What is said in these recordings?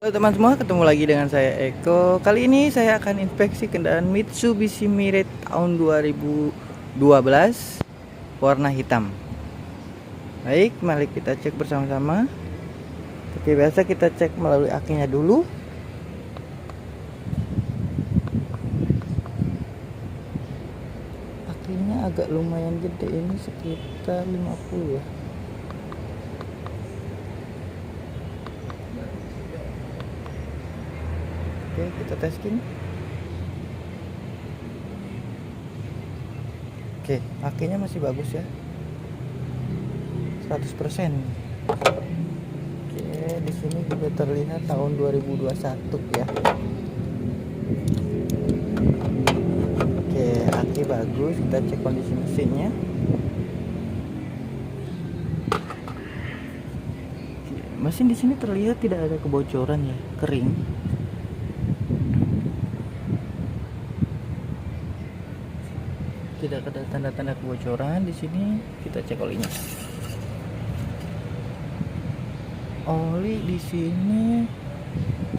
Halo teman semua, ketemu lagi dengan saya Eko. Kali ini saya akan inspeksi kendaraan Mitsubishi Mirage tahun 2012 warna hitam. Baik, mari kita cek bersama-sama. Seperti biasa kita cek melalui akinya dulu. Akinya agak lumayan gede, ini sekitar 50 ya. Oke, kita testing. Oke, akinya masih bagus ya, 100%. Oke, di sini juga terlihat tahun 2021 ya. Oke, aki bagus. Kita cek kondisi mesinnya. Oke, mesin di sini terlihat tidak ada kebocoran ya, kering. Tidak ada tanda-tanda kebocoran di sini. Kita cek olinya. Oli di sini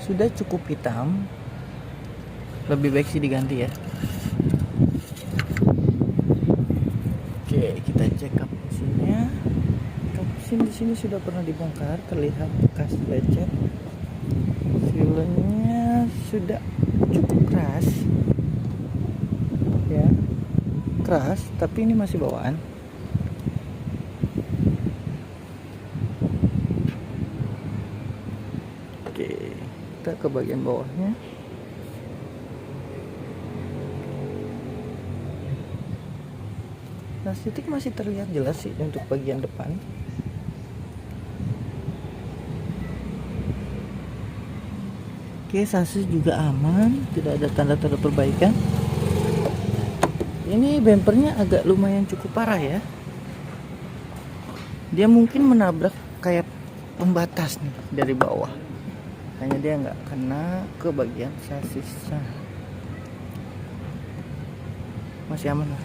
sudah cukup hitam. Lebih baik sih diganti ya. Oke, kita cek kap mesinnya. Kap mesin di sini sudah pernah dibongkar, terlihat bekas lecet. Sealnya sudah cukup keras. Ya. Keras, tapi ini masih bawaan. Oke, kita ke bagian bawahnya. Plastik masih terlihat jelas sih untuk bagian depan. Oke, sasis juga aman, tidak ada tanda-tanda perbaikan. Ini bempernya agak lumayan cukup parah ya. Dia mungkin menabrak kayak pembatas nih dari bawah. Hanya dia nggak kena ke bagian sasisnya. Masih aman lah.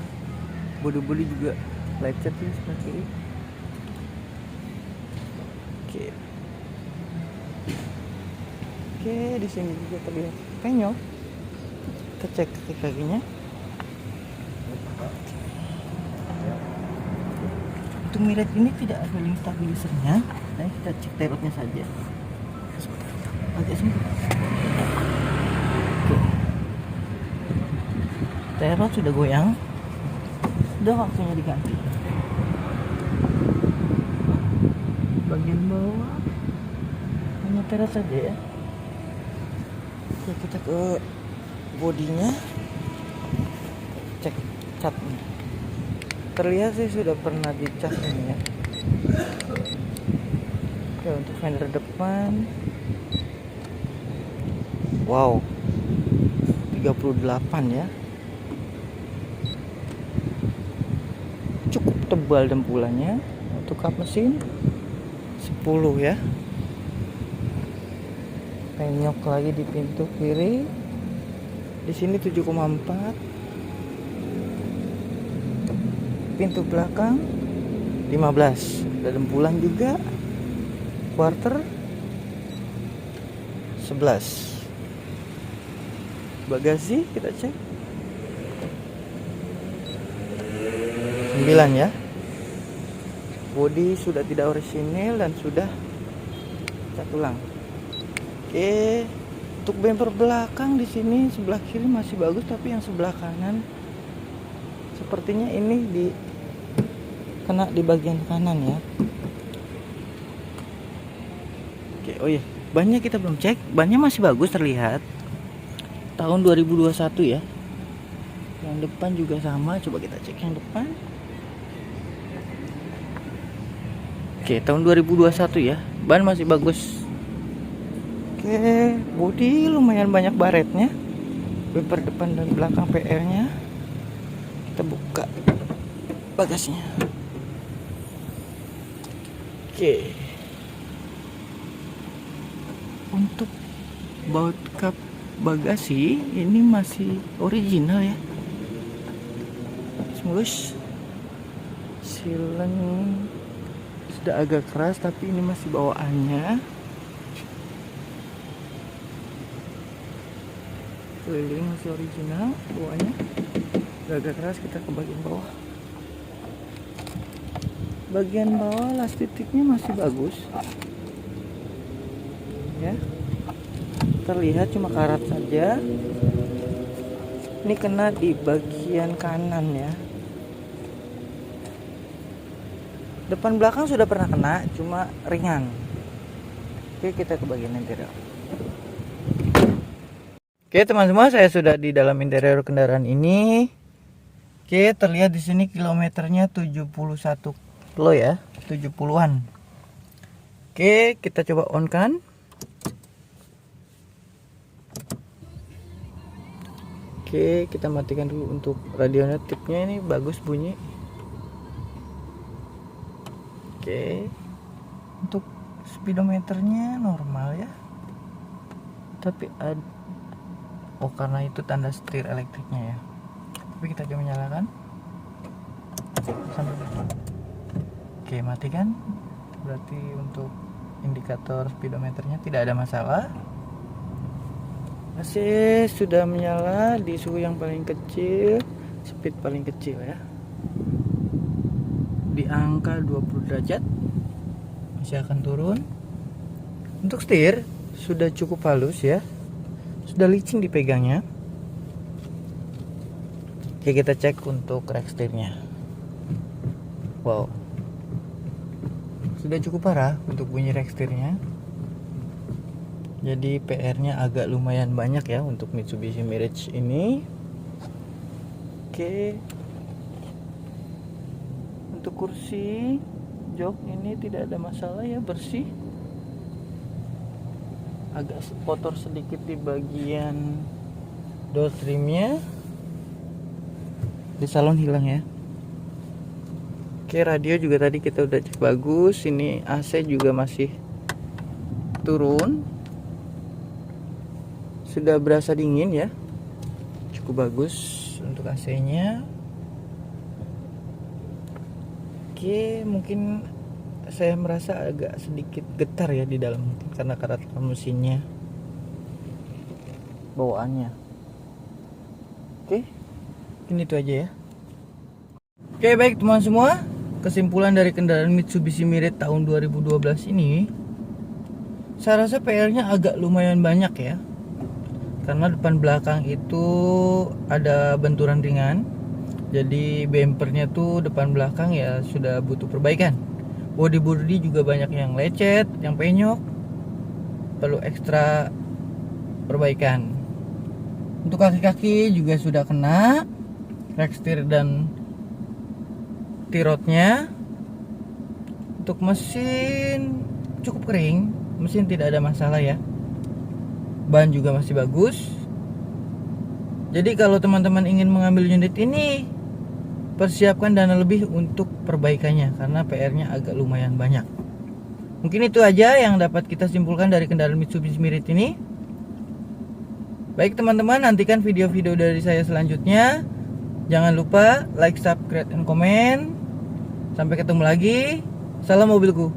Bodi-bodi juga lecet ya seperti ini. Oke. Oke, di sini juga terlihat penyok. Kita cek kaki kakinya. Untuk Mirage ini tidak ada link stabilisernya. Nah, kita cek terotnya saja. Agak sempit. Oke. Terot sudah goyang. Sudah waktunya diganti. Bagian bawah hanya terot saja ya. Oke, kita ke bodinya. Cek catnya. Terlihat sih sudah pernah dicat ini ya. Oke, untuk fender depan, wow, 38 ya, cukup tebal dempulannya. Untuk kap mesin 10 ya. Penyok lagi di pintu kiri, di sini 7,4. Pintu belakang 15. Ada dempulan juga. Quarter 11. Bagasi kita cek 9 ya. Bodi sudah tidak orisinil dan sudah cat ulang. Oke, untuk bumper belakang di sini sebelah kiri masih bagus, tapi yang sebelah kanan sepertinya ini kena di bagian kanan ya. Oke, oh iya, bannya kita belum cek. Bannya masih bagus terlihat. Tahun 2021 ya. Yang depan juga sama, coba kita cek yang depan. Oke, tahun 2021 ya. Ban masih bagus. Oke, bodi lumayan banyak baretnya. Bumper depan dan belakang PR-nya. Kita buka bagasinya. Oke. Untuk baut kap bagasi ini masih original ya. Mulus. Silen sudah agak keras, tapi ini masih bawaannya. keliling masih original bawahnya. Agak keras, kita ke bagian bawah. Bagian bawah las titiknya masih bagus ya, terlihat cuma karat saja. Ini kena di bagian kanan ya. Depan belakang sudah pernah kena, cuma ringan. Oke, kita ke bagian interior. Oke teman-teman, saya sudah di dalam interior kendaraan ini. Oke, terlihat di sini kilometernya 71 kilo ya, 70-an. Oke, kita coba on kan. Oke, kita matikan dulu untuk radionya. Tipnya ini bagus bunyi. Oke, untuk speedometernya normal ya, tapi ada, karena itu tanda setir elektriknya ya. Tapi kita coba menyalakan sampai depan. Oke, matikan. Berarti untuk indikator speedometernya tidak ada masalah. AC sudah menyala di suhu yang paling kecil, speed paling kecil ya, di angka 20 derajat. Masih akan turun. Untuk setir sudah cukup halus ya, sudah licin dipegangnya. Oke, kita cek untuk rack setirnya. Wow, sudah cukup parah untuk bunyi rack setirnya. Jadi PR-nya agak lumayan banyak ya untuk Mitsubishi Mirage ini. Oke, untuk kursi jok ini tidak ada masalah ya, bersih. Agak kotor sedikit di bagian door trimnya. Di salon hilang ya. Oke, radio juga tadi kita udah cek bagus. Ini AC juga masih turun, sudah berasa dingin ya, cukup bagus untuk AC-nya. Oke, mungkin saya merasa agak sedikit getar ya di dalam, mungkin karena karat mesinnya, bawaannya. Oke, mungkin itu aja ya. Oke, baik teman semua, kesimpulan dari kendaraan Mitsubishi Mirage tahun 2012 ini, saya rasa PR-nya agak lumayan banyak ya. Karena depan belakang itu ada benturan ringan, jadi bempernya tuh depan belakang ya sudah butuh perbaikan. Bodi juga banyak yang lecet, yang penyok, perlu ekstra perbaikan. Untuk kaki-kaki juga sudah kena, rack setir dan tirotnya. Untuk mesin cukup kering, mesin tidak ada masalah ya. Ban juga masih bagus. Jadi kalau teman-teman ingin mengambil unit ini, persiapkan dana lebih untuk perbaikannya karena PR-nya agak lumayan banyak. Mungkin itu aja yang dapat kita simpulkan dari kendaraan Mitsubishi Mirage ini. Baik teman-teman, nantikan video-video dari saya selanjutnya. Jangan lupa like, subscribe, dan komen. Sampai ketemu lagi. Salam mobilku.